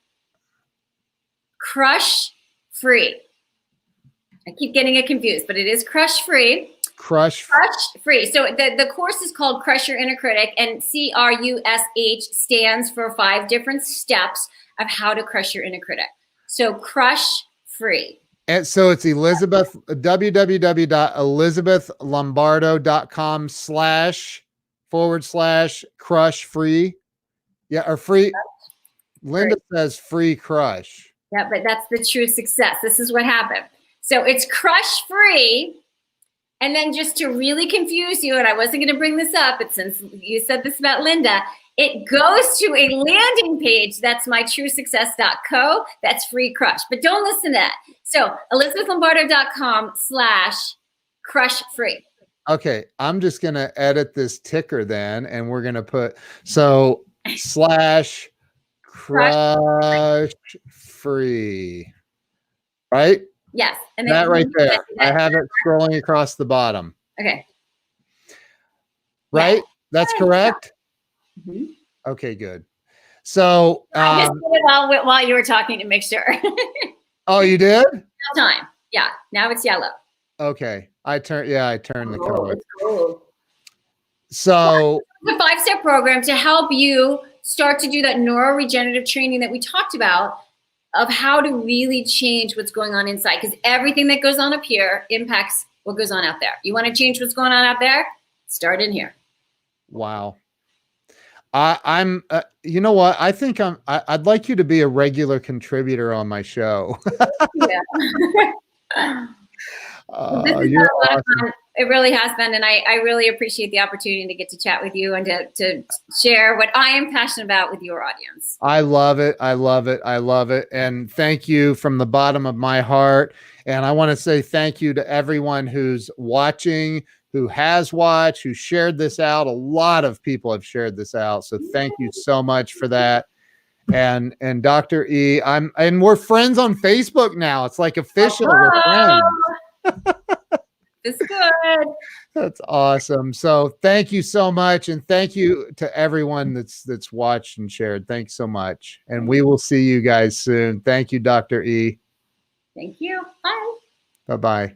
crush free. I keep getting it confused, but it is crush free. Crush free. So the course is called Crush Your Inner Critic, and CRUSH stands for 5 different steps of how to crush your inner critic. So crush free. And so it's www.elizabethlombardo.com//crush free. Yeah, or free. Linda says free crush. Yeah, but that's the true success. This is what happened. So it's crush free. And then just to really confuse you, and I wasn't going to bring this up, but since you said this about Linda, it goes to a landing page. That's mytruesuccess.co. That's free crush. But don't listen to that. So ElizabethLombardo.com/crush free. Okay. I'm just going to edit this ticker then, and we're going to put /crush free. Right? Yes. And that right there. I have it scrolling across the bottom. Okay. Right? Yeah. That's correct? Mm-hmm. Okay, good. So I just did it while you were talking to make sure. Oh, you did? Real time. Yeah. Now it's yellow. Okay. I turned the color. Cool. So it's a 5-step program to help you start to do that neuroregenerative training that we talked about, of how to really change what's going on inside, because everything that goes on up here impacts what goes on out there. You want to change what's going on out there? Start in here. Wow. I'm you know what? I think I'd like you to be a regular contributor on my show. Yeah. You're awesome. It really has been, and I really appreciate the opportunity to get to chat with you and to share what I am passionate about with your audience. I love it. I love it. I love it. And thank you from the bottom of my heart. And I want to say thank you to everyone who's watching, who has watched, who shared this out. A lot of people have shared this out. So thank you so much for that. And Dr. E, and we're friends on Facebook now. It's like official. We're friends. It's good. That's awesome. So thank you so much. And thank you to everyone that's watched and shared. Thanks so much. And we will see you guys soon. Thank you, Dr. E. Thank you. Bye. Bye-bye.